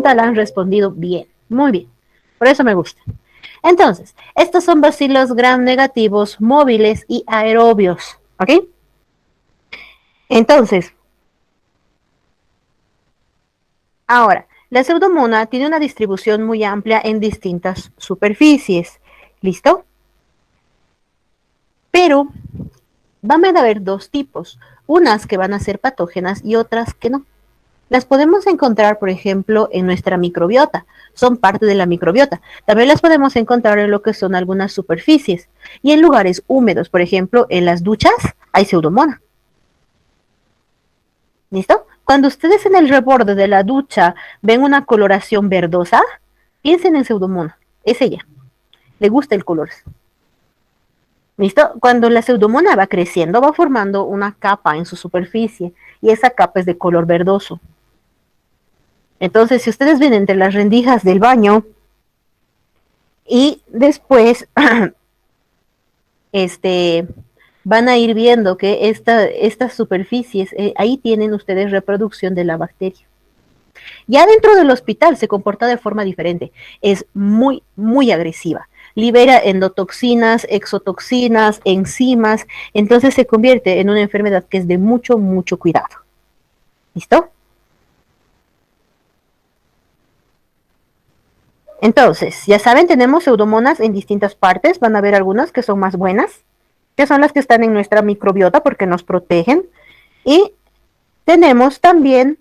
la han respondido bien, muy bien. Por eso me gusta. Entonces, estos son bacilos gram negativos móviles y aerobios, ¿ok? Entonces, ahora, la pseudomonas tiene una distribución muy amplia en distintas superficies, ¿listo? Pero van a haber dos tipos, unas que van a ser patógenas y otras que no. Las podemos encontrar, por ejemplo, en nuestra microbiota, son parte de la microbiota. También las podemos encontrar en lo que son algunas superficies y en lugares húmedos, por ejemplo, en las duchas hay pseudomonas. ¿Listo? Cuando ustedes en el reborde de la ducha ven una coloración verdosa, piensen en pseudomonas, es ella, le gusta el color. ¿Listo? Cuando la pseudomonas va creciendo, va formando una capa en su superficie y esa capa es de color verdoso. Entonces, si ustedes ven entre las rendijas del baño y después van a ir viendo que estas superficies, ahí tienen ustedes reproducción de la bacteria. Ya dentro del hospital se comporta de forma diferente, es muy, muy agresiva. Libera endotoxinas, exotoxinas, enzimas, entonces se convierte en una enfermedad que es de mucho, mucho cuidado. ¿Listo? Entonces, ya saben, tenemos pseudomonas en distintas partes, van a ver algunas que son más buenas, que son las que están en nuestra microbiota porque nos protegen, y tenemos también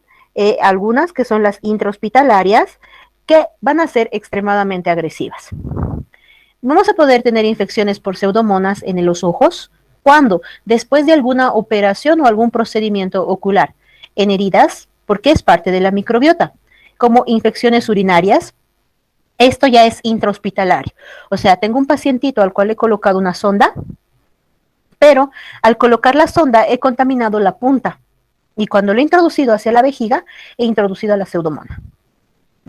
algunas que son las intrahospitalarias, que van a ser extremadamente agresivas. Vamos a poder tener infecciones por pseudomonas en los ojos, cuando después de alguna operación o algún procedimiento ocular, en heridas, porque es parte de la microbiota, como infecciones urinarias. Esto ya es intrahospitalario. O sea, tengo un pacientito al cual he colocado una sonda, pero al colocar la sonda he contaminado la punta. Y cuando lo he introducido hacia la vejiga, he introducido la pseudomonas.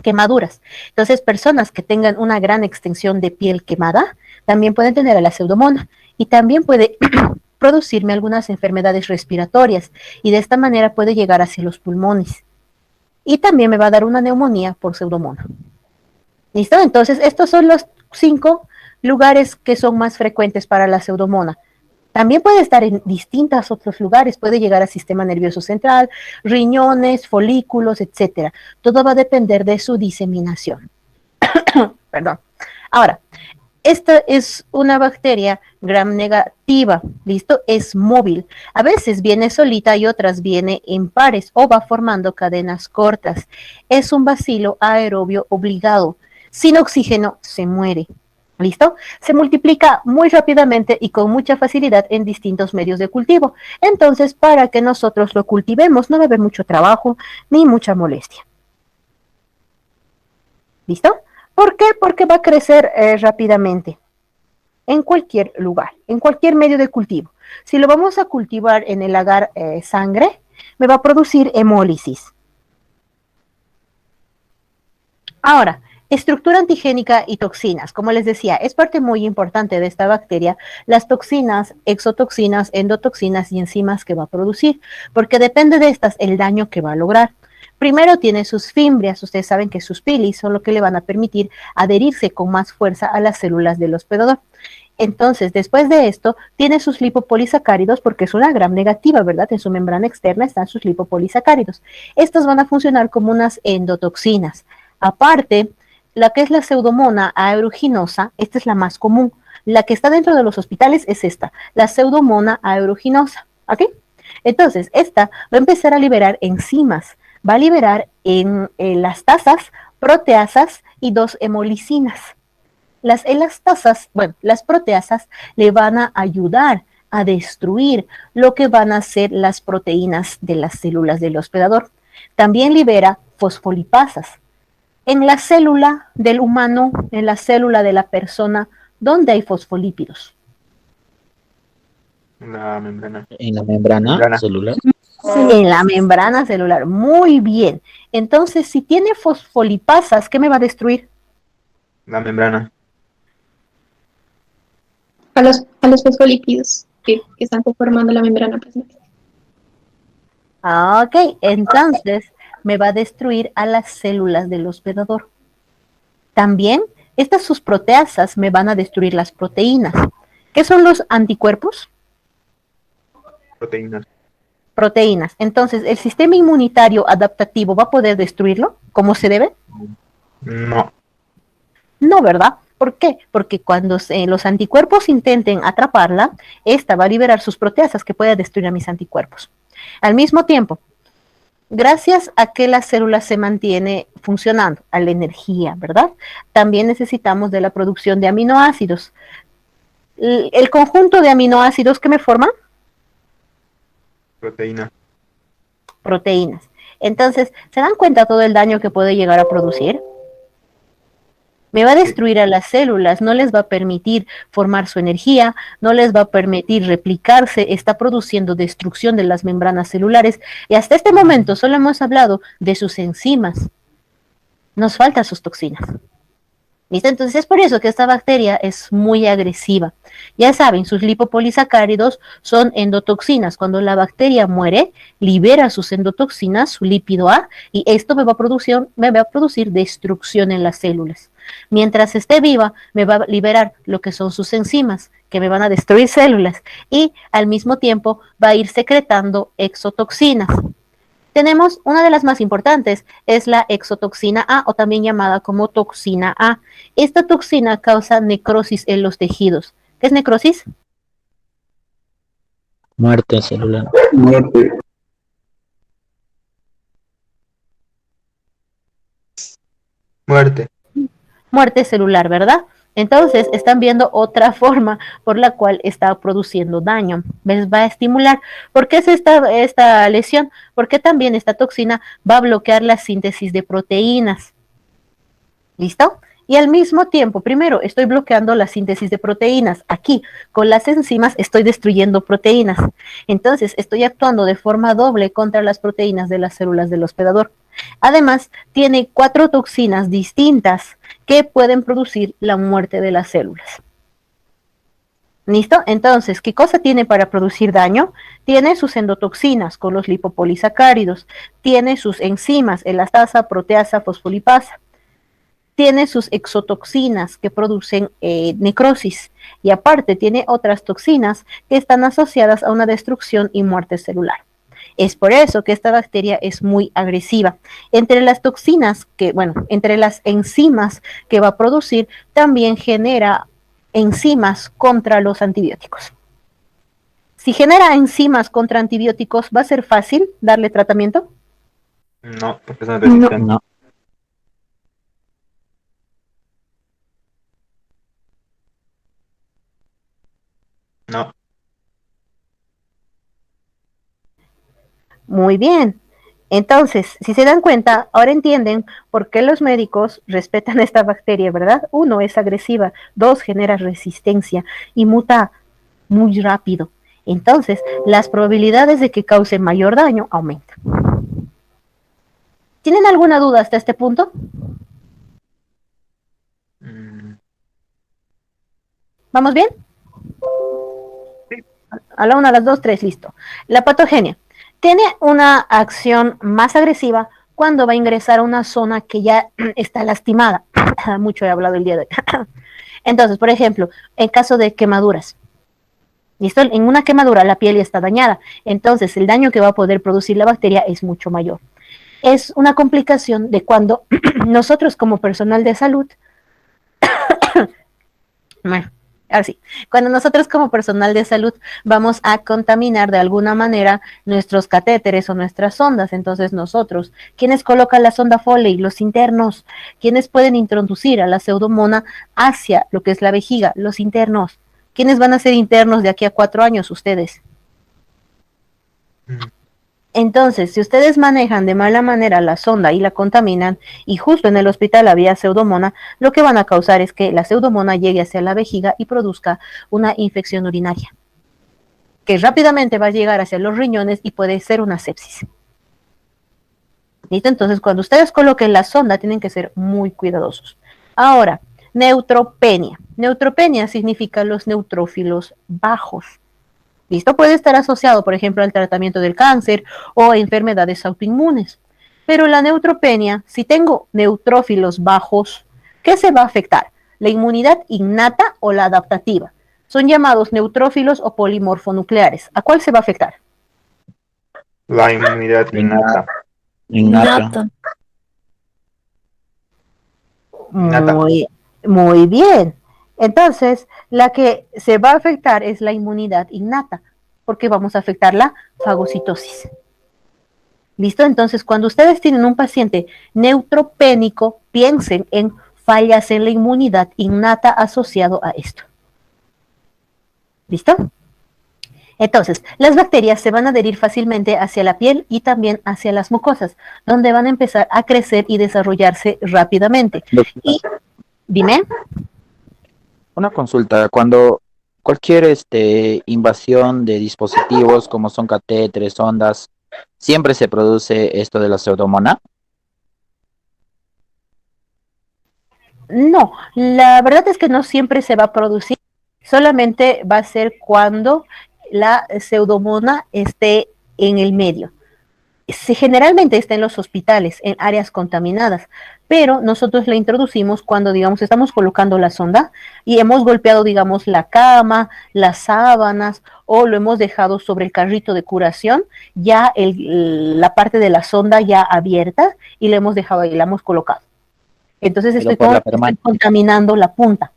Quemaduras. Entonces, personas que tengan una gran extensión de piel quemada, también pueden tener a la pseudomonas. Y también puede producirme algunas enfermedades respiratorias. Y de esta manera puede llegar hacia los pulmones. Y también me va a dar una neumonía por pseudomonas. ¿Listo? Entonces, estos son los 5 lugares que son más frecuentes para la pseudomonas. También puede estar en distintos otros lugares, puede llegar al sistema nervioso central, riñones, folículos, etcétera. Todo va a depender de su diseminación. Perdón. Ahora, esta es una bacteria gram negativa, ¿listo? Es móvil. A veces viene solita y otras viene en pares o va formando cadenas cortas. Es un bacilo aerobio obligado. Sin oxígeno se muere. ¿Listo? Se multiplica muy rápidamente y con mucha facilidad en distintos medios de cultivo. Entonces, para que nosotros lo cultivemos, no va a haber mucho trabajo ni mucha molestia. ¿Listo? ¿Por qué? Porque va a crecer rápidamente en cualquier lugar, en cualquier medio de cultivo. Si lo vamos a cultivar en el agar sangre, me va a producir hemólisis. Ahora, estructura antigénica y toxinas. Como les decía, es parte muy importante de esta bacteria, las toxinas, exotoxinas, endotoxinas y enzimas que va a producir, porque depende de estas el daño que va a lograr. Primero tiene sus fimbrias, ustedes saben que sus pilis son lo que le van a permitir adherirse con más fuerza a las células del hospedador. Entonces, después de esto, tiene sus lipopolisacáridos porque es una gram negativa, ¿verdad? En su membrana externa están sus lipopolisacáridos. Estos van a funcionar como unas endotoxinas. Aparte, la que es la pseudomonas aeruginosa, esta es la más común. La que está dentro de los hospitales es esta, la pseudomonas aeruginosa, ¿ok? Entonces, esta va a empezar a liberar enzimas, va a liberar en las tasas, proteasas y 2 hemolicinas. Las elastasas, bueno, las proteasas le van a ayudar a destruir lo que van a ser las proteínas de las células del hospedador. También libera fosfolipasas. En la célula del humano, en la célula de la persona, ¿dónde hay fosfolípidos? La membrana. En la membrana celular. En la membrana celular. Muy bien. Entonces, si tiene fosfolipasas, ¿qué me va a destruir? La membrana. A los fosfolípidos que están conformando la membrana plasmática. Ok, entonces me va a destruir a las células del hospedador. También, estas sus proteasas me van a destruir las proteínas. ¿Qué son los anticuerpos? Proteínas. Proteínas. Entonces, ¿el sistema inmunitario adaptativo va a poder destruirlo como se debe? No. No, ¿verdad? ¿Por qué? Porque cuando los anticuerpos intenten atraparla, esta va a liberar sus proteasas que pueda destruir a mis anticuerpos. Al mismo tiempo, gracias a que la célula se mantiene funcionando, a la energía, ¿verdad? También necesitamos de la producción de aminoácidos. El conjunto de aminoácidos que me forman, Proteína. proteínas. Entonces, ¿se dan cuenta todo el daño que puede llegar a producir? Me va a destruir a las células, no les va a permitir formar su energía, no les va a permitir replicarse, está produciendo destrucción de las membranas celulares y hasta este momento solo hemos hablado de sus enzimas. Nos faltan sus toxinas. ¿Listo? Entonces es por eso que esta bacteria es muy agresiva. Ya saben, sus lipopolisacáridos son endotoxinas. Cuando la bacteria muere, libera sus endotoxinas, su lípido A, y esto me va a producir destrucción en las células. Mientras esté viva, me va a liberar lo que son sus enzimas, que me van a destruir células, y al mismo tiempo va a ir secretando exotoxinas. Tenemos una de las más importantes, es la exotoxina A, o también llamada como toxina A. Esta toxina causa necrosis en los tejidos. ¿Qué es necrosis? Muerte celular. Muerte. Muerte. Muerte celular, ¿verdad? Entonces, están viendo otra forma por la cual está produciendo daño. Les va a estimular. ¿Por qué es esta lesión? Porque también esta toxina va a bloquear la síntesis de proteínas. ¿Listo? Y al mismo tiempo, primero, estoy bloqueando la síntesis de proteínas. Aquí, con las enzimas, estoy destruyendo proteínas. Entonces, estoy actuando de forma doble contra las proteínas de las células del hospedador. Además, tiene 4 toxinas distintas que pueden producir la muerte de las células. ¿Listo? Entonces, ¿qué cosa tiene para producir daño? Tiene sus endotoxinas con los lipopolisacáridos, tiene sus enzimas, elastasa, proteasa, fosfolipasa, tiene sus exotoxinas que producen necrosis y aparte tiene otras toxinas que están asociadas a una destrucción y muerte celular. Es por eso que esta bacteria es muy agresiva. Entre las toxinas entre las enzimas que va a producir, también genera enzimas contra los antibióticos. Si genera enzimas contra antibióticos, ¿va a ser fácil darle tratamiento? No, porque son resistentes. No. No. Muy bien. Entonces, si se dan cuenta, ahora entienden por qué los médicos respetan esta bacteria, ¿verdad? 1, es agresiva, 2, genera resistencia y muta muy rápido. Entonces, las probabilidades de que cause mayor daño aumentan. ¿Tienen alguna duda hasta este punto? ¿Vamos bien? A la 1, a las 2, 3, listo. La patogenia tiene una acción más agresiva cuando va a ingresar a una zona que ya está lastimada. Mucho he hablado el día de hoy. Entonces, por ejemplo, en caso de quemaduras. ¿Listo? En una quemadura la piel ya está dañada. Entonces, el daño que va a poder producir la bacteria es mucho mayor. Es una complicación de cuando nosotros como personal de salud bueno, ahora sí, cuando nosotros como personal de salud vamos a contaminar de alguna manera nuestros catéteres o nuestras sondas, entonces nosotros, ¿quiénes colocan la sonda Foley? Los internos. ¿Quiénes pueden introducir a la pseudomona hacia lo que es la vejiga? Los internos. ¿Quiénes van a ser internos de aquí a 4 años? Ustedes. Entonces, si ustedes manejan de mala manera la sonda y la contaminan, y justo en el hospital había pseudomona, lo que van a causar es que la pseudomona llegue hacia la vejiga y produzca una infección urinaria, que rápidamente va a llegar hacia los riñones y puede ser una sepsis. ¿Listo? Entonces, cuando ustedes coloquen la sonda, tienen que ser muy cuidadosos. Ahora, neutropenia. Neutropenia significa los neutrófilos bajos. ¿Listo? Puede estar asociado, por ejemplo, al tratamiento del cáncer o a enfermedades autoinmunes. Pero la neutropenia, si tengo neutrófilos bajos, ¿qué se va a afectar? ¿La inmunidad innata o la adaptativa? Son llamados neutrófilos o polimorfonucleares. ¿A cuál se va a afectar? La inmunidad innata. Innata. Innata. Muy bien. Entonces, la que se va a afectar es la inmunidad innata, porque vamos a afectar la fagocitosis. ¿Listo? Entonces, cuando ustedes tienen un paciente neutropénico, piensen en fallas en la inmunidad innata asociado a esto. ¿Listo? Entonces, las bacterias se van a adherir fácilmente hacia la piel y también hacia las mucosas, donde van a empezar a crecer y desarrollarse rápidamente. Y, dime. Una consulta, cuando cualquier invasión de dispositivos como son catéteres, ondas, ¿siempre se produce esto de la pseudomonas? No, la verdad es que no siempre se va a producir, solamente va a ser cuando la pseudomona esté en el medio. Generalmente está en los hospitales, en áreas contaminadas, pero nosotros la introducimos cuando, digamos, estamos colocando la sonda y hemos golpeado, digamos, la cama, las sábanas o lo hemos dejado sobre el carrito de curación, ya la parte de la sonda ya abierta y la hemos dejado ahí, la hemos colocado. Entonces estoy contaminando la punta.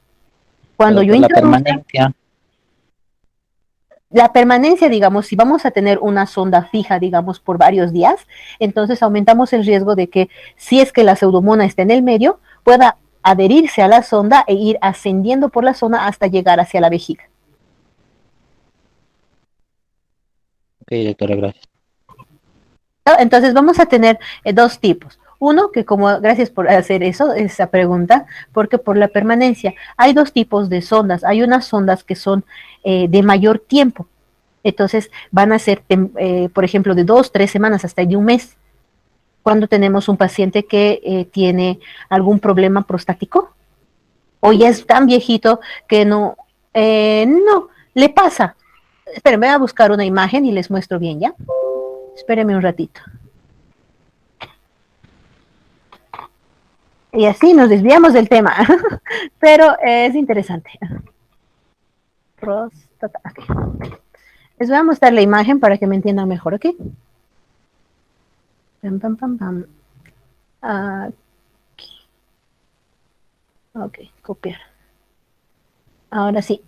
Cuando yo introduzca la permanencia, digamos, si vamos a tener una sonda fija, digamos, por varios días, entonces aumentamos el riesgo de que si es que la pseudomona está en el medio, pueda adherirse a la sonda e ir ascendiendo por la zona hasta llegar hacia la vejiga. Ok, doctora, gracias. Entonces vamos a tener dos tipos. Uno, que como, gracias por hacer esa pregunta, porque por la permanencia, hay dos tipos de sondas. Hay unas sondas que son de mayor tiempo. Entonces van a ser, por ejemplo, de 2, 3 semanas hasta de un mes. Cuando tenemos un paciente que tiene algún problema prostático, o ya es tan viejito que no le pasa. Esperen, voy a buscar una imagen y les muestro bien, ¿ya? Espérenme un ratito. Y así nos desviamos del tema, pero es interesante. Próstata. Okay. Les voy a mostrar la imagen para que me entiendan mejor, ¿ok? Pam, pam, pam, pam. Aquí. Ok, copiar. Ahora sí.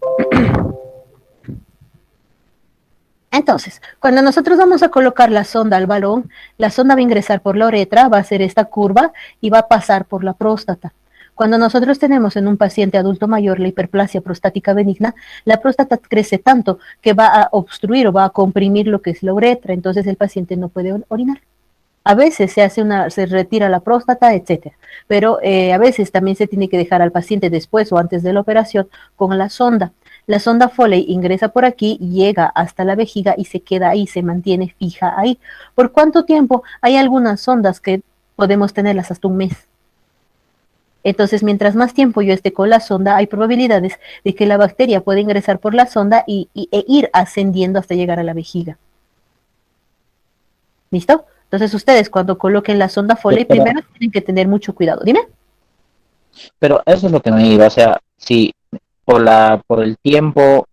Entonces, cuando nosotros vamos a colocar la sonda al balón, la sonda va a ingresar por la uretra, va a hacer esta curva y va a pasar por la próstata. Cuando nosotros tenemos en un paciente adulto mayor la hiperplasia prostática benigna, la próstata crece tanto que va a obstruir o va a comprimir lo que es la uretra, entonces el paciente no puede orinar. A veces se retira la próstata, etcétera, pero a veces también se tiene que dejar al paciente después o antes de la operación con la sonda. La sonda Foley ingresa por aquí, llega hasta la vejiga y se queda ahí, se mantiene fija ahí. ¿Por cuánto tiempo? Hay algunas sondas que podemos tenerlas hasta un mes. Entonces, mientras más tiempo yo esté con la sonda, hay probabilidades de que la bacteria pueda ingresar por la sonda e ir ascendiendo hasta llegar a la vejiga. ¿Listo? Entonces, ustedes cuando coloquen la sonda Foley, primero tienen que tener mucho cuidado. Dime. Pero eso es lo que me iba, o sea, si por el tiempo,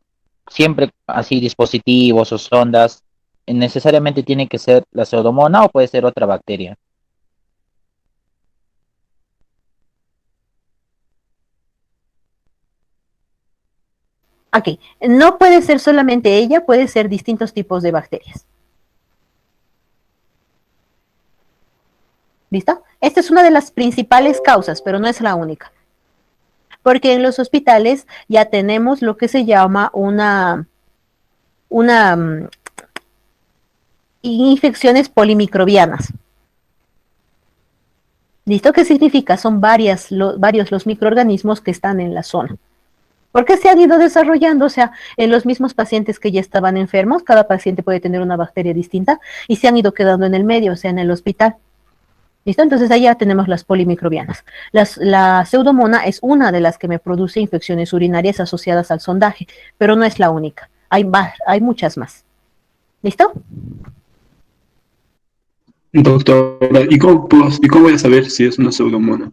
siempre así dispositivos o sondas, necesariamente tiene que ser la pseudomonas o puede ser otra bacteria. Ok, no puede ser solamente ella, puede ser distintos tipos de bacterias. ¿Listo? Esta es una de las principales causas, pero no es la única. Porque en los hospitales ya tenemos lo que se llama una infecciones polimicrobianas. ¿Listo? ¿Qué significa? Son varios los microorganismos que están en la zona. Porque se han ido desarrollando, o sea, en los mismos pacientes que ya estaban enfermos, cada paciente puede tener una bacteria distinta, y se han ido quedando en el medio, o sea, en el hospital. ¿Listo? Entonces ahí ya tenemos las polimicrobianas. La pseudomona es una de las que me produce infecciones urinarias asociadas al sondaje, pero no es la única. Hay muchas más. ¿Listo? Doctora, ¿y cómo voy a saber si es una pseudomona?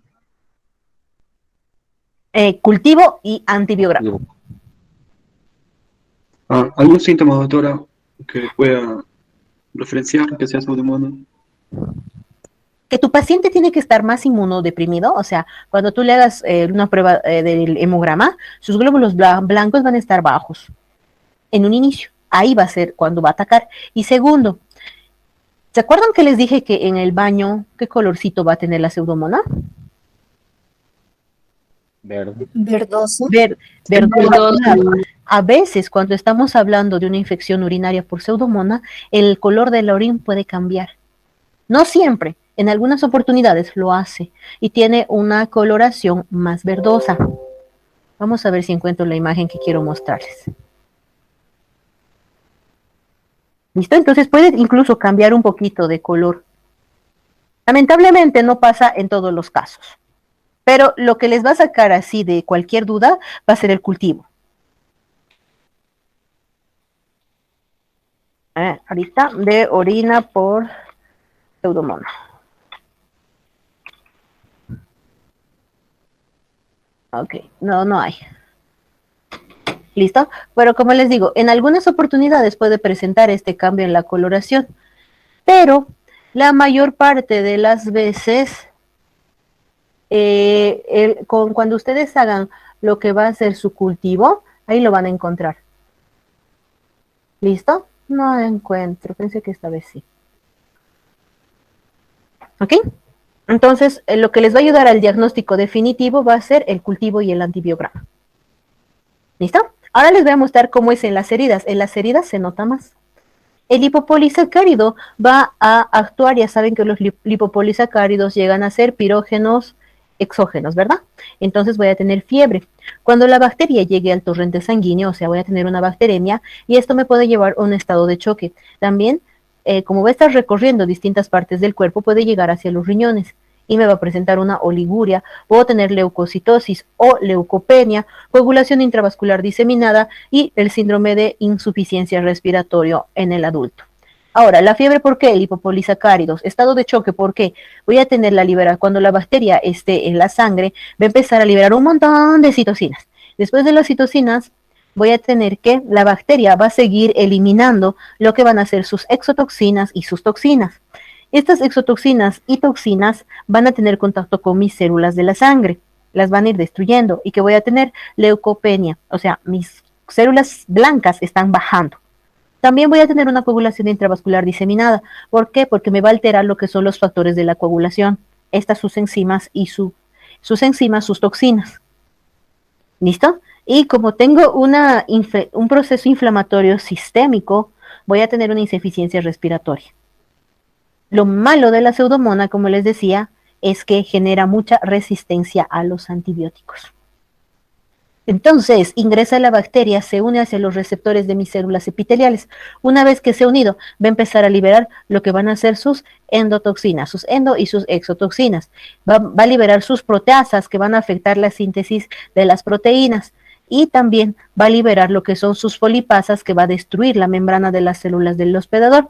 Cultivo y antibiograma. ¿Algún síntoma, doctora, que pueda referenciar que sea pseudomona? Que tu paciente tiene que estar más inmunodeprimido, o sea, cuando tú le hagas una prueba del hemograma, sus glóbulos blancos van a estar bajos en un inicio. Ahí va a ser cuando va a atacar. Y segundo, ¿se acuerdan que les dije que en el baño, qué colorcito va a tener la pseudomona? Verde. Verdoso. Verdoso. A veces, cuando estamos hablando de una infección urinaria por pseudomona, el color de la orina puede cambiar. No siempre, en algunas oportunidades lo hace y tiene una coloración más verdosa. Vamos a ver si encuentro la imagen que quiero mostrarles. ¿Listo? Entonces puede incluso cambiar un poquito de color. Lamentablemente no pasa en todos los casos, pero lo que les va a sacar así de cualquier duda va a ser el cultivo. Ahorita de orina por pseudomona. Ok, no hay. ¿Listo? Pero como les digo, en algunas oportunidades puede presentar este cambio en la coloración, pero la mayor parte de las veces, cuando ustedes hagan lo que va a ser su cultivo, ahí lo van a encontrar. ¿Listo? No encuentro, pensé que esta vez sí. ¿Ok? Entonces, lo que les va a ayudar al diagnóstico definitivo va a ser el cultivo y el antibiograma. ¿Listo? Ahora les voy a mostrar cómo es en las heridas. En las heridas se nota más. El lipopolisacárido va a actuar, ya saben que los lipopolisacáridos llegan a ser pirógenos exógenos, ¿verdad? Entonces voy a tener fiebre. Cuando la bacteria llegue al torrente sanguíneo, o sea, voy a tener una bacteremia, y esto me puede llevar a un estado de choque. También, como va a estar recorriendo distintas partes del cuerpo, puede llegar hacia los riñones y me va a presentar una oliguria, puedo tener leucocitosis o leucopenia, coagulación intravascular diseminada y el síndrome de insuficiencia respiratoria en el adulto. Ahora, la fiebre, ¿por qué? Lipopolisacáridos. Estado de choque, ¿por qué? Voy a tener la liberación, cuando la bacteria esté en la sangre, va a empezar a liberar un montón de citocinas. Después de las citocinas, voy a tener que la bacteria va a seguir eliminando lo que van a ser sus exotoxinas y sus toxinas. Estas exotoxinas y toxinas van a tener contacto con mis células de la sangre, las van a ir destruyendo y que voy a tener leucopenia, o sea, mis células blancas están bajando. También voy a tener una coagulación intravascular diseminada. ¿Por qué? Porque me va a alterar lo que son los factores de la coagulación, estas sus enzimas y sus enzimas, sus toxinas. ¿Listo? Y como tengo un proceso inflamatorio sistémico, voy a tener una insuficiencia respiratoria. Lo malo de la pseudomona, como les decía, es que genera mucha resistencia a los antibióticos. Entonces, ingresa la bacteria, se une hacia los receptores de mis células epiteliales. Una vez que se ha unido, va a empezar a liberar lo que van a ser sus endotoxinas, sus endo y sus exotoxinas. Va a liberar sus proteasas que van a afectar la síntesis de las proteínas. Y también va a liberar lo que son sus folipasas que va a destruir la membrana de las células del hospedador.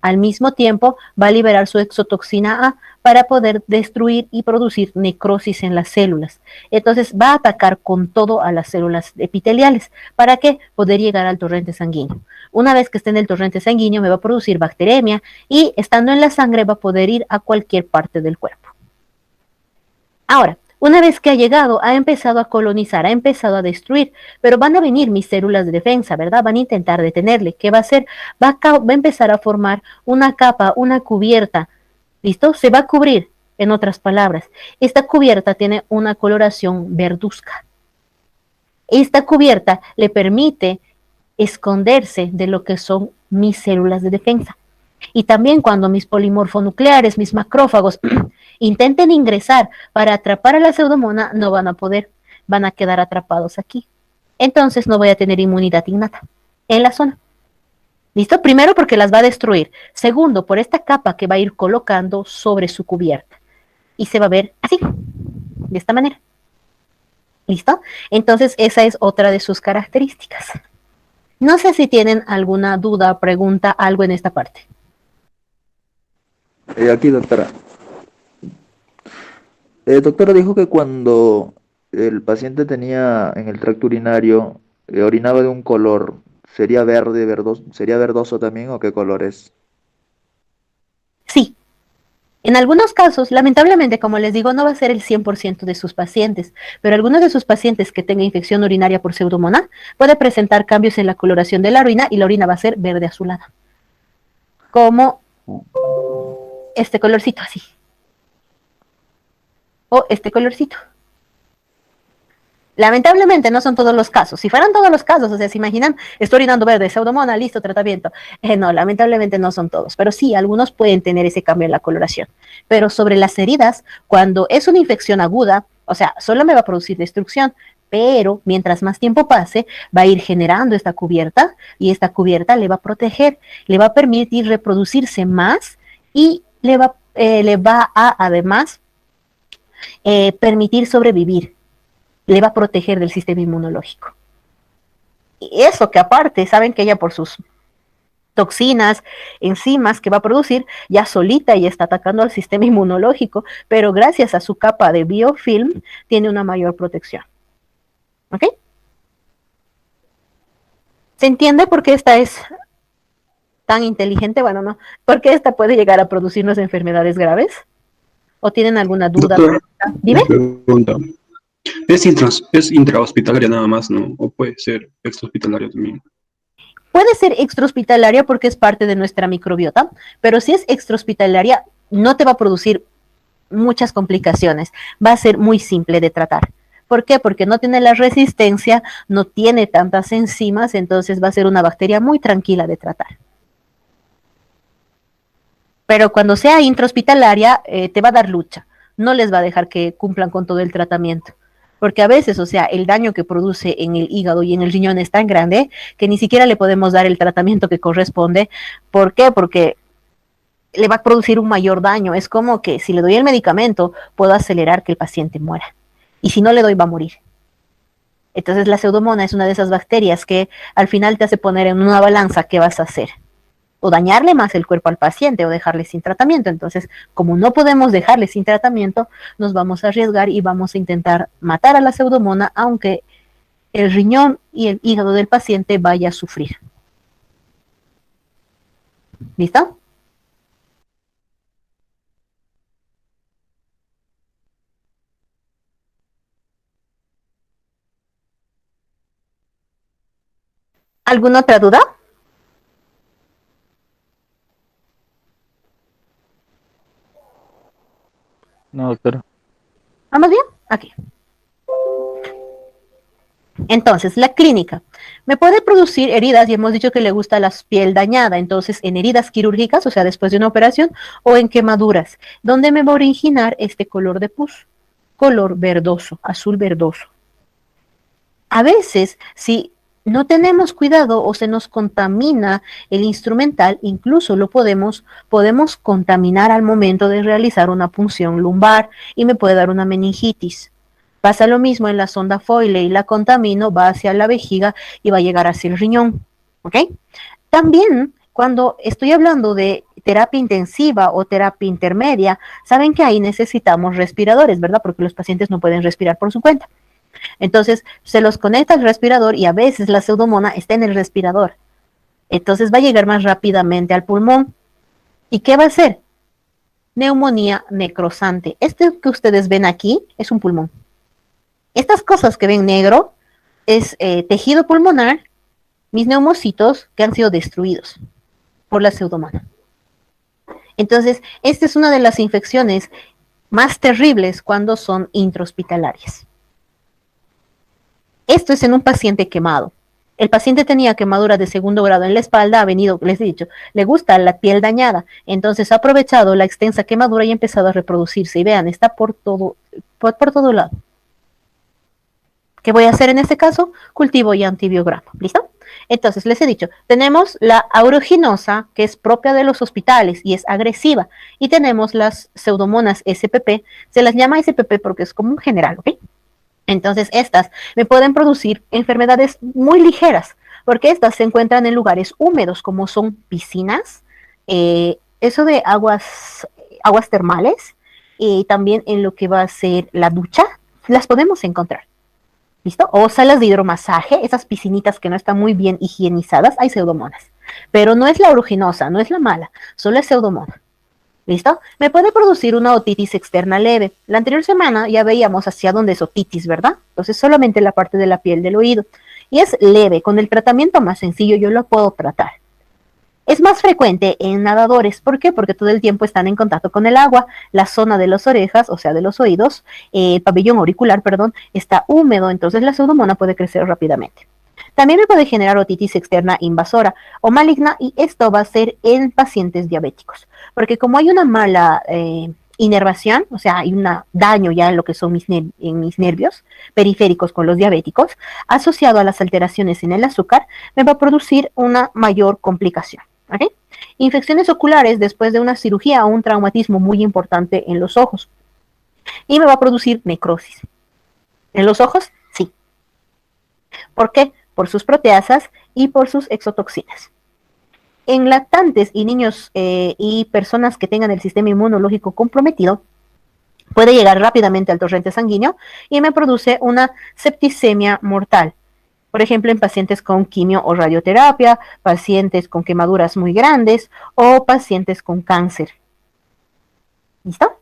Al mismo tiempo, va a liberar su exotoxina A para poder destruir y producir necrosis en las células. Entonces, va a atacar con todo a las células epiteliales. ¿Para qué? Poder llegar al torrente sanguíneo. Una vez que esté en el torrente sanguíneo, me va a producir bacteremia y, estando en la sangre, va a poder ir a cualquier parte del cuerpo. Ahora, una vez que ha llegado, ha empezado a colonizar, ha empezado a destruir, pero van a venir mis células de defensa, ¿verdad? Van a intentar detenerle. ¿Qué va a hacer? Va a empezar a formar una capa, una cubierta. ¿Listo? Se va a cubrir, en otras palabras. Esta cubierta tiene una coloración verduzca. Esta cubierta le permite esconderse de lo que son mis células de defensa. Y también cuando mis polimorfonucleares, mis macrófagos, intenten ingresar para atrapar a la pseudomona, no van a poder, van a quedar atrapados aquí. Entonces no voy a tener inmunidad innata en la zona. ¿Listo? Primero porque las va a destruir. Segundo, por esta capa que va a ir colocando sobre su cubierta. Y se va a ver así, de esta manera. ¿Listo? Entonces esa es otra de sus características. No sé si tienen alguna duda, pregunta, algo en esta parte. Aquí, doctora. Doctora, dijo que cuando el paciente tenía en el tracto urinario, orinaba de un color, ¿sería verde, verdoso, sería verdoso también o qué color es? Sí, en algunos casos, lamentablemente, como les digo, no va a ser el 100% de sus pacientes, pero algunos de sus pacientes que tengan infección urinaria por pseudomonas puede presentar cambios en la coloración de la orina y la orina va a ser verde azulada, como este colorcito así, o este colorcito. Lamentablemente no son todos los casos. Si fueran todos los casos, o sea, se imaginan, estoy orinando verde, pseudomona, listo, tratamiento. No, lamentablemente no son todos, pero sí, algunos pueden tener ese cambio en la coloración. Pero sobre las heridas, cuando es una infección aguda, o sea, solo me va a producir destrucción, pero mientras más tiempo pase, va a ir generando esta cubierta y esta cubierta le va a proteger, le va a permitir reproducirse más y le va a además permitir sobrevivir, le va a proteger del sistema inmunológico. Y eso que aparte, saben que ella por sus toxinas, enzimas que va a producir, ya solita y está atacando al sistema inmunológico, pero gracias a su capa de biofilm tiene una mayor protección. ¿Ok? ¿Se entiende por qué esta es tan inteligente? Bueno, no. ¿Por qué esta puede llegar a producirnos enfermedades graves? ¿O tienen alguna duda? Doctora, Dime. pregunta. Es intrahospitalaria nada más, ¿no? O puede ser extrahospitalaria también. Puede ser extrahospitalaria porque es parte de nuestra microbiota, pero si es extrahospitalaria no te va a producir muchas complicaciones, va a ser muy simple de tratar. ¿Por qué? Porque no tiene la resistencia, no tiene tantas enzimas, entonces va a ser una bacteria muy tranquila de tratar. Pero cuando sea intrahospitalaria, te va a dar lucha, no les va a dejar que cumplan con todo el tratamiento. Porque a veces, o sea, el daño que produce en el hígado y en el riñón es tan grande que ni siquiera le podemos dar el tratamiento que corresponde. ¿Por qué? Porque le va a producir un mayor daño. Es como que si le doy el medicamento, puedo acelerar que el paciente muera. Y si no le doy, va a morir. Entonces la pseudomonas es una de esas bacterias que al final te hace poner en una balanza qué vas a hacer. O dañarle más el cuerpo al paciente o dejarle sin tratamiento. Entonces, como no podemos dejarle sin tratamiento, nos vamos a arriesgar y vamos a intentar matar a la pseudomona, aunque el riñón y el hígado del paciente vaya a sufrir. ¿Listo? ¿Alguna otra duda? No, doctora. ¿Vamos bien? Aquí. Entonces, la clínica. Me puede producir heridas y hemos dicho que le gusta la piel dañada, entonces en heridas quirúrgicas, o sea, después de una operación, o en quemaduras, donde me va a originar este color de pus, color verdoso, azul verdoso. A veces, si no tenemos cuidado o se nos contamina el instrumental, incluso podemos contaminar al momento de realizar una punción lumbar y me puede dar una meningitis. Pasa lo mismo en la sonda Foyle y la contamino, va hacia la vejiga y va a llegar hacia el riñón. ¿Ok? También cuando estoy hablando de terapia intensiva o terapia intermedia, saben que ahí necesitamos respiradores, ¿verdad? Porque los pacientes no pueden respirar por su cuenta. Entonces se los conecta al respirador y a veces la pseudomona está en el respirador. Entonces va a llegar más rápidamente al pulmón. ¿Y qué va a hacer? Neumonía necrosante. Este que ustedes ven aquí es un pulmón. Estas cosas que ven negro es tejido pulmonar, mis neumocitos que han sido destruidos por la pseudomona. Entonces, esta es una de las infecciones más terribles cuando son intrahospitalarias. Esto es en un paciente quemado. El paciente tenía quemadura de segundo grado en la espalda, ha venido, les he dicho, le gusta la piel dañada, entonces ha aprovechado la extensa quemadura y ha empezado a reproducirse. Y vean, está por todo lado. ¿Qué voy a hacer en este caso? Cultivo y antibiograma. ¿Listo? Entonces, les he dicho, tenemos la aeruginosa, que es propia de los hospitales y es agresiva. Y tenemos las pseudomonas SPP. Se las llama SPP porque es como un general, ¿ok? Entonces, estas me pueden producir enfermedades muy ligeras, porque estas se encuentran en lugares húmedos, como son piscinas, eso de aguas aguas termales y también en lo que va a ser la ducha, las podemos encontrar. ¿Listo? O salas de hidromasaje, esas piscinitas que no están muy bien higienizadas, hay pseudomonas. Pero no es la oruginosa, no es la mala, solo es pseudomona. ¿Listo? Me puede producir una otitis externa leve. La anterior semana ya veíamos hacia dónde es otitis, ¿verdad? Entonces solamente la parte de la piel del oído. Y es leve, con el tratamiento más sencillo yo lo puedo tratar. Es más frecuente en nadadores. ¿Por qué? Porque todo el tiempo están en contacto con el agua. La zona de las orejas, o sea, de los oídos, el pabellón auricular, perdón, está húmedo, entonces la pseudomona puede crecer rápidamente. También me puede generar otitis externa invasora o maligna, y esto va a ser en pacientes diabéticos. Porque como hay una mala inervación, o sea, hay un daño ya en lo que son en mis nervios periféricos con los diabéticos, asociado a las alteraciones en el azúcar, me va a producir una mayor complicación. ¿Okay? Infecciones oculares después de una cirugía o un traumatismo muy importante en los ojos. Y me va a producir necrosis. ¿En los ojos? Sí. ¿Por qué? Por sus proteasas y por sus exotoxinas. En lactantes y niños y personas que tengan el sistema inmunológico comprometido, puede llegar rápidamente al torrente sanguíneo y me produce una septicemia mortal. Por ejemplo, en pacientes con quimio o radioterapia, pacientes con quemaduras muy grandes o pacientes con cáncer. ¿Listo?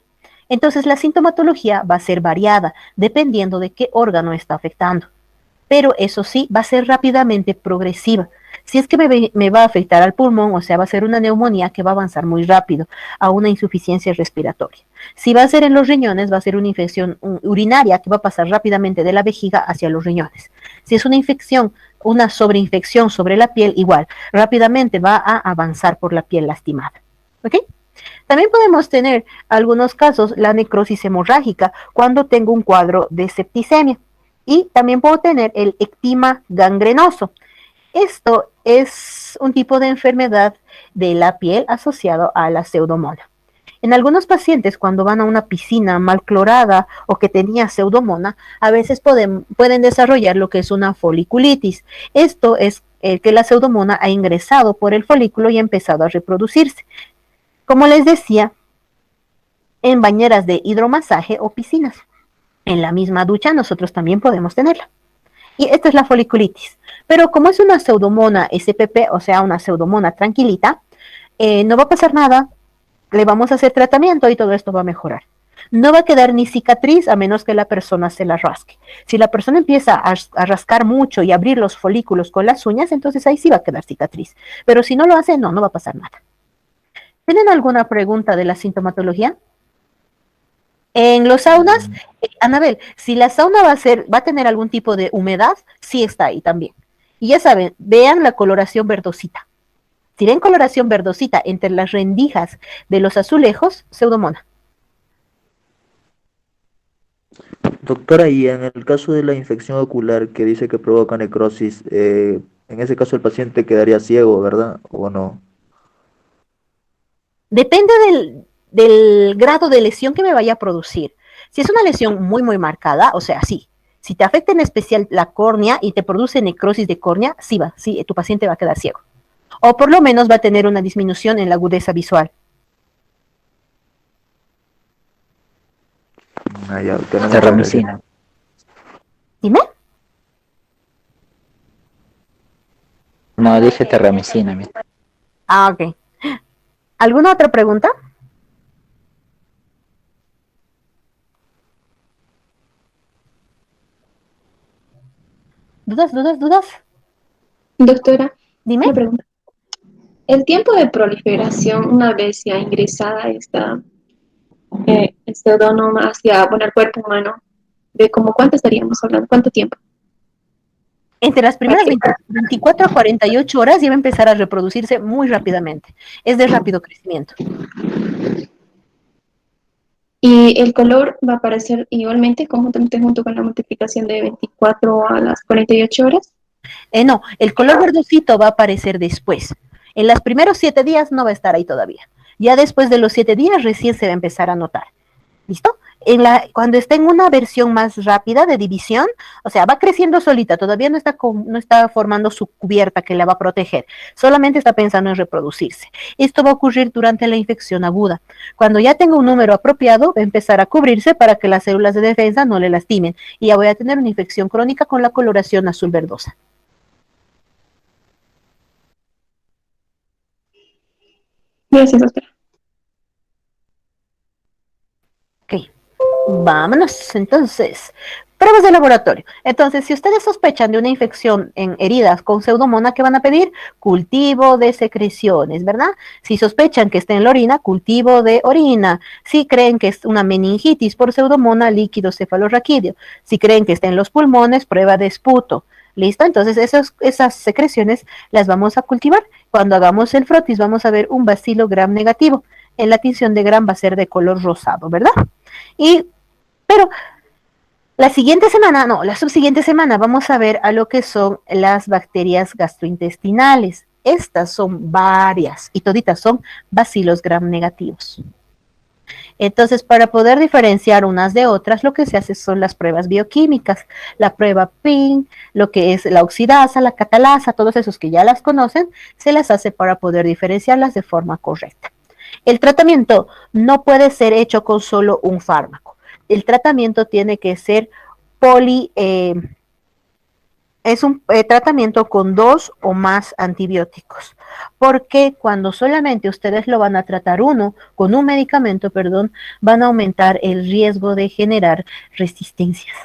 Entonces la sintomatología va a ser variada dependiendo de qué órgano está afectando. Pero eso sí, va a ser rápidamente progresiva. Si es que me va a afectar al pulmón, o sea, va a ser una neumonía que va a avanzar muy rápido a una insuficiencia respiratoria. Si va a ser en los riñones, va a ser una infección urinaria que va a pasar rápidamente de la vejiga hacia los riñones. Si es una infección, una sobreinfección sobre la piel, igual, rápidamente va a avanzar por la piel lastimada. ¿Ok? También podemos tener algunos casos la necrosis hemorrágica cuando tengo un cuadro de septicemia. Y también puedo tener el ectima gangrenoso. Esto es un tipo de enfermedad de la piel asociado a la pseudomona. En algunos pacientes, cuando van a una piscina mal clorada o que tenía pseudomona, a veces pueden desarrollar lo que es una foliculitis. Esto es que la pseudomona ha ingresado por el folículo y ha empezado a reproducirse. Como les decía, en bañeras de hidromasaje o piscinas. En la misma ducha nosotros también podemos tenerla. Y esta es la foliculitis. Pero como es una pseudomona SPP, o sea, una pseudomona tranquilita, no va a pasar nada, le vamos a hacer tratamiento y todo esto va a mejorar. No va a quedar ni cicatriz a menos que la persona se la rasque. Si la persona empieza a rascar mucho y abrir los folículos con las uñas, entonces ahí sí va a quedar cicatriz. Pero si no lo hace, no va a pasar nada. ¿Tienen alguna pregunta de la sintomatología? En los saunas, Anabel, si la sauna va a tener algún tipo de humedad, sí está ahí también. Y ya saben, vean la coloración verdosita. Si ven coloración verdosita entre las rendijas de los azulejos, pseudomona. Doctora, y en el caso de la infección ocular que dice que provoca necrosis, en ese caso el paciente quedaría ciego, ¿verdad? ¿O no? Depende del grado de lesión que me vaya a producir. Si es una lesión muy, muy marcada, o sea, sí. Si te afecta en especial la córnea y te produce necrosis de córnea, sí, tu paciente va a quedar ciego. O por lo menos va a tener una disminución en la agudeza visual. Ya, tenemos Terramicina. Dime. No, dije terramicina. Mira. Ah, ok. ¿Alguna otra pregunta? ¿Dudas? Doctora, Dime. una pregunta. El tiempo de proliferación, una vez ya ingresada esta pseudónoma hacia el cuerpo humano, de como cuánto estaríamos hablando, cuánto tiempo. Entre las primeras 24 a 48 horas ya va a empezar a reproducirse muy rápidamente. Es de rápido crecimiento. Y el color va a aparecer igualmente, conjuntamente junto con la multiplicación de 24 a las 48 horas. No, el color verdosito va a aparecer después. En los primeros 7 días no va a estar ahí todavía. Ya después de los 7 días recién se va a empezar a notar. ¿Listo? Cuando está en una versión más rápida de división, o sea, va creciendo solita, todavía no está formando su cubierta que la va a proteger, solamente está pensando en reproducirse. Esto va a ocurrir durante la infección aguda. Cuando ya tenga un número apropiado, va a empezar a cubrirse para que las células de defensa no le lastimen y ya voy a tener una infección crónica con la coloración azul verdosa. Gracias, doctora. Ok, vámonos entonces. Pruebas de laboratorio. Entonces, si ustedes sospechan de una infección en heridas con pseudomonas, ¿qué van a pedir? Cultivo de secreciones, ¿verdad? Si sospechan que está en la orina, cultivo de orina. Si creen que es una meningitis por pseudomona, líquido cefalorraquídeo. Si creen que está en los pulmones, prueba de esputo. ¿Listo? Entonces, esas secreciones las vamos a cultivar. Cuando hagamos el frotis, vamos a ver un bacilo gram negativo. En la tinción de gram va a ser de color rosado, ¿verdad? Pero la subsiguiente semana vamos a ver a lo que son las bacterias gastrointestinales. Estas son varias y toditas son bacilos gram negativos. Entonces, para poder diferenciar unas de otras, lo que se hace son las pruebas bioquímicas, la prueba PIN, lo que es la oxidasa, la catalasa, todos esos que ya las conocen, se las hace para poder diferenciarlas de forma correcta. El tratamiento no puede ser hecho con solo un fármaco. El tratamiento tiene que ser es un tratamiento con 2 o más antibióticos, porque cuando solamente ustedes lo van a tratar con un medicamento, van a aumentar el riesgo de generar resistencias.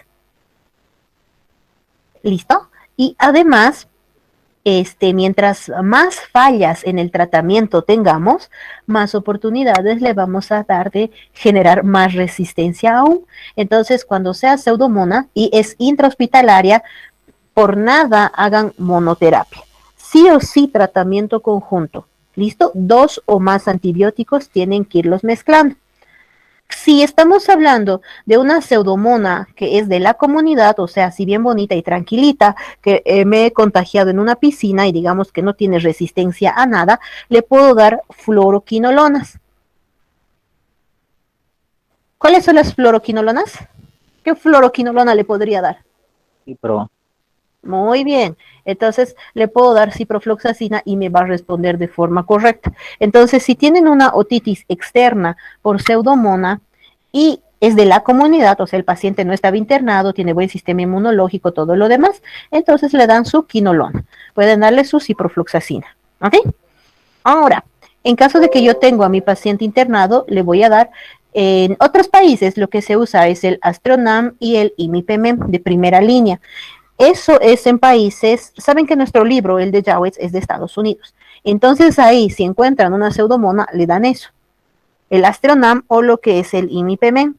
¿Listo? Y además, mientras más fallas en el tratamiento tengamos, más oportunidades le vamos a dar de generar más resistencia aún. Entonces, cuando sea pseudomona y es intrahospitalaria, por nada hagan monoterapia. Sí o sí tratamiento conjunto. ¿Listo? 2 o más antibióticos tienen que irlos mezclando. Si estamos hablando de una pseudomona que es de la comunidad, o sea, si bien bonita y tranquilita, que me he contagiado en una piscina y digamos que no tiene resistencia a nada, le puedo dar fluoroquinolonas. ¿Cuáles son las fluoroquinolonas? ¿Qué fluoroquinolona le podría dar? Cipro. Muy bien, entonces le puedo dar ciprofloxacina y me va a responder de forma correcta. Entonces, si tienen una otitis externa por pseudomona y es de la comunidad, o sea, el paciente no estaba internado, tiene buen sistema inmunológico, todo lo demás, entonces le dan su quinolona. Pueden darle su ciprofloxacina, ¿ok? Ahora, en caso de que yo tengo a mi paciente internado, le voy a dar, en otros países lo que se usa es el Astronam y el Imipemem de primera línea. Eso es en países, saben que nuestro libro, el de Jawetz, es de Estados Unidos. Entonces ahí, si encuentran una pseudomona, le dan eso. El Astronam o lo que es el Imipemem.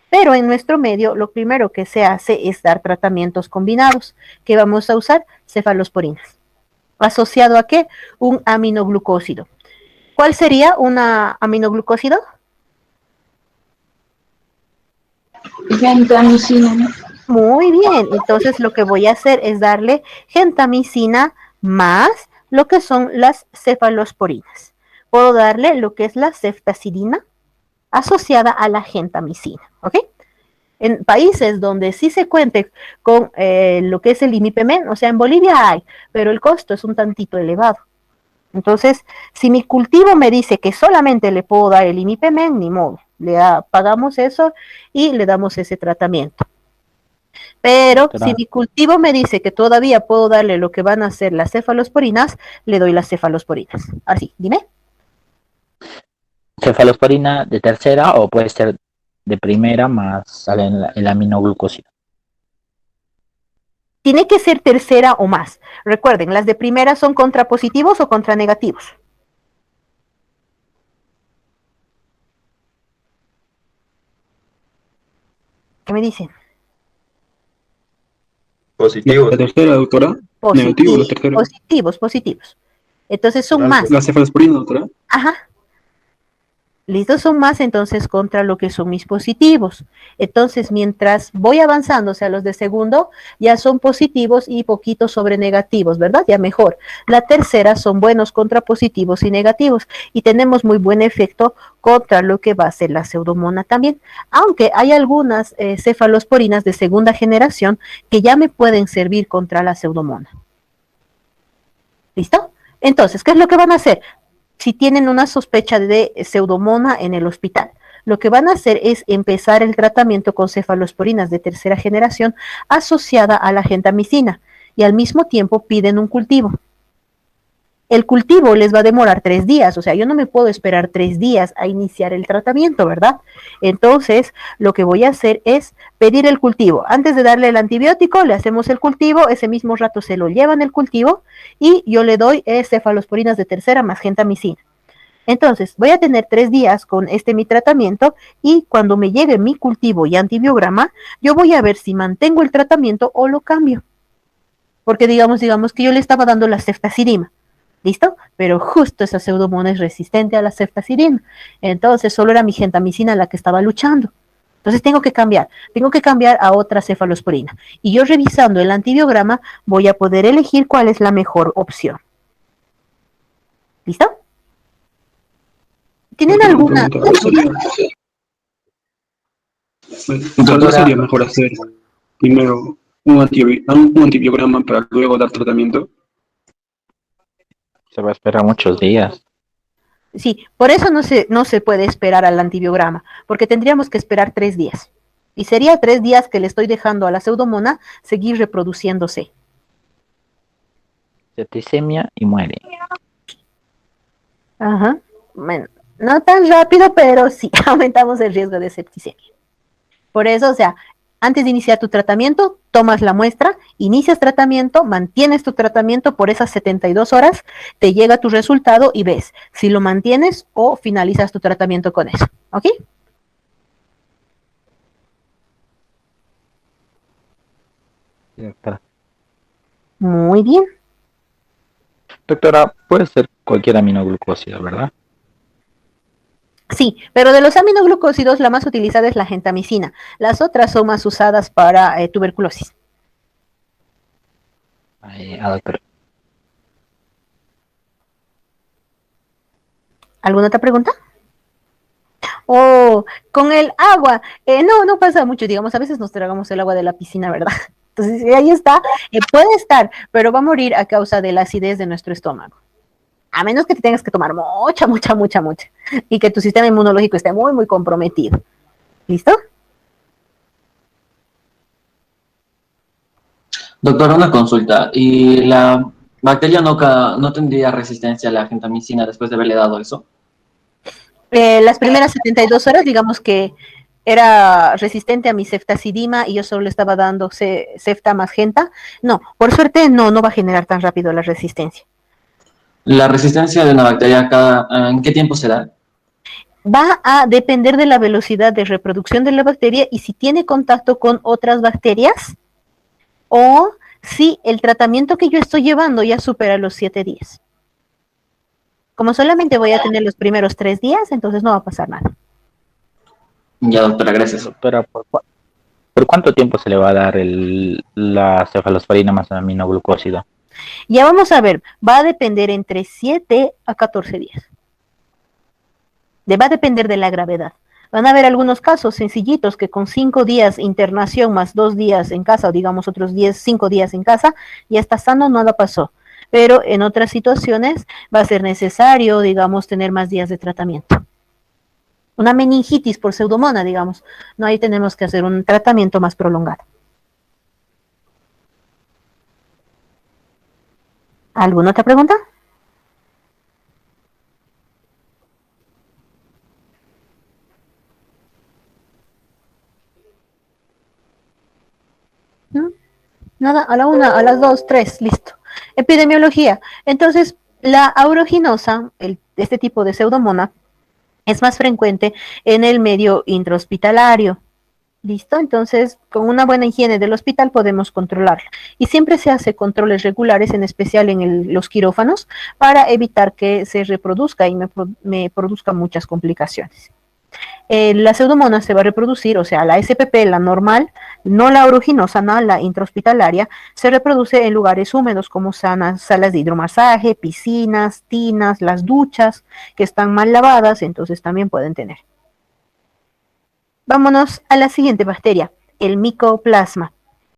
Pero en nuestro medio, lo primero que se hace es dar tratamientos combinados, que vamos a usar cefalosporinas. ¿Asociado a qué? Un aminoglucósido. ¿Cuál sería una aminoglucósido? Gentamicina, ¿no? Muy bien, entonces lo que voy a hacer es darle gentamicina más lo que son las cefalosporinas. Puedo darle lo que es la ceftazidina asociada a la gentamicina, ¿ok? En países donde sí se cuente con lo que es el imipemén, o sea, en Bolivia hay, pero el costo es un tantito elevado. Entonces, si mi cultivo me dice que solamente le puedo dar el imipemén, ni modo, pagamos eso y le damos ese tratamiento. Pero si mi cultivo me dice que todavía puedo darle lo que van a ser las cefalosporinas, le doy las cefalosporinas. Así, dime. Cefalosporina de tercera o puede ser de primera más el aminoglucósido. Tiene que ser tercera o más. Recuerden, las de primera son contrapositivos o contranegativos. ¿Qué me dicen? Positivos. La tercera, doctora. Negativo, la tercera. Positivos. Entonces son más. La cefalosporina, doctora. Ajá. Listos son más entonces contra lo que son mis positivos. Entonces, mientras voy avanzando, o sea, los de segundo ya son positivos y poquitos sobre negativos, ¿verdad? Ya mejor. La tercera son buenos contra positivos y negativos y tenemos muy buen efecto contra lo que va a ser la pseudomona también. Aunque hay algunas cefalosporinas de segunda generación que ya me pueden servir contra la pseudomona. ¿Listo? Entonces, ¿qué es lo que van a hacer? Si tienen una sospecha de pseudomona en el hospital, lo que van a hacer es empezar el tratamiento con cefalosporinas de tercera generación asociada a la gentamicina y al mismo tiempo piden un cultivo. El cultivo les va a demorar 3 días, o sea, yo no me puedo esperar 3 días a iniciar el tratamiento, ¿verdad? Entonces, lo que voy a hacer es pedir el cultivo. Antes de darle el antibiótico, le hacemos el cultivo, ese mismo rato se lo llevan el cultivo y yo le doy cefalosporinas de tercera más gentamicina. Entonces, voy a tener 3 días con mi tratamiento y cuando me llegue mi cultivo y antibiograma, yo voy a ver si mantengo el tratamiento o lo cambio. Porque digamos que yo le estaba dando la ceftazidima. ¿Listo? Pero justo esa pseudomona es resistente a la ceftazidima. Entonces solo era mi gentamicina la que estaba luchando. Entonces tengo que cambiar a otra cefalosporina. Y yo revisando el antibiograma voy a poder elegir cuál es la mejor opción. ¿Listo? ¿Tienen Una alguna pregunta. Entonces, ¿no Doctora, sería mejor hacer primero un antibiograma para luego dar tratamiento? se va a esperar muchos días. Sí, por eso no se puede esperar al antibiograma, porque tendríamos que esperar 3 días. Y sería 3 días que le estoy dejando a la pseudomona seguir reproduciéndose. Septicemia y muere. Ajá. Bueno, no tan rápido, pero sí aumentamos el riesgo de septicemia. Por eso, o sea, antes de iniciar tu tratamiento, tomas la muestra, inicias tratamiento, mantienes tu tratamiento por esas 72 horas, te llega tu resultado y ves si lo mantienes o finalizas tu tratamiento con eso. ¿Ok? Sí, doctora. Muy bien. Doctora, puede ser cualquier aminoglucósido, ¿verdad? Sí, pero de los aminoglucósidos la más utilizada es la gentamicina. Las otras son más usadas para tuberculosis. Doctora. ¿Alguna otra pregunta? Oh, con el agua. No pasa mucho, digamos, a veces nos tragamos el agua de la piscina, ¿verdad? Entonces, ahí está, puede estar, pero va a morir a causa de la acidez de nuestro estómago. A menos que te tengas que tomar mucha, y que tu sistema inmunológico esté muy, muy comprometido. ¿Listo? Doctor, una consulta. ¿Y la bacteria no tendría resistencia a la gentamicina después de haberle dado eso? Las primeras 72 horas, digamos que era resistente a mi ceftazidima y yo solo le estaba dando cefta más genta. No, por suerte no va a generar tan rápido la resistencia. ¿La resistencia de una bacteria en qué tiempo se da? Va a depender de la velocidad de reproducción de la bacteria y si tiene contacto con otras bacterias o si el tratamiento que yo estoy llevando ya supera los 7 días. Como solamente voy a tener los primeros 3 días, entonces no va a pasar nada. Ya, doctora, gracias. Doctora, ¿por cuánto tiempo se le va a dar la cefalosporina más aminoglucósido? Ya vamos a ver, va a depender entre 7 a 14 días. Va a depender de la gravedad. Van a haber algunos casos sencillitos que con 5 días internación más 2 días en casa, o digamos otros 5 días en casa, ya está sano, nada pasó. Pero en otras situaciones va a ser necesario, digamos, tener más días de tratamiento. Una meningitis por pseudomona, digamos. No, ahí tenemos que hacer un tratamiento más prolongado. ¿Alguna otra pregunta? ¿No? Nada, a la 1, a las 2, 3, listo. Epidemiología. Entonces, la aeruginosa, este tipo de pseudomona, es más frecuente en el medio intrahospitalario. ¿Listo? Entonces, con una buena higiene del hospital podemos controlarla. Y siempre se hace controles regulares, en especial en los quirófanos, para evitar que se reproduzca y me produzca muchas complicaciones. La pseudomonas se va a reproducir, o sea, la SPP, la normal, no la oruginosa, no la intrahospitalaria, se reproduce en lugares húmedos como salas de hidromasaje, piscinas, tinas, las duchas, que están mal lavadas, entonces también pueden tener. Vámonos a la siguiente bacteria, el micoplasma.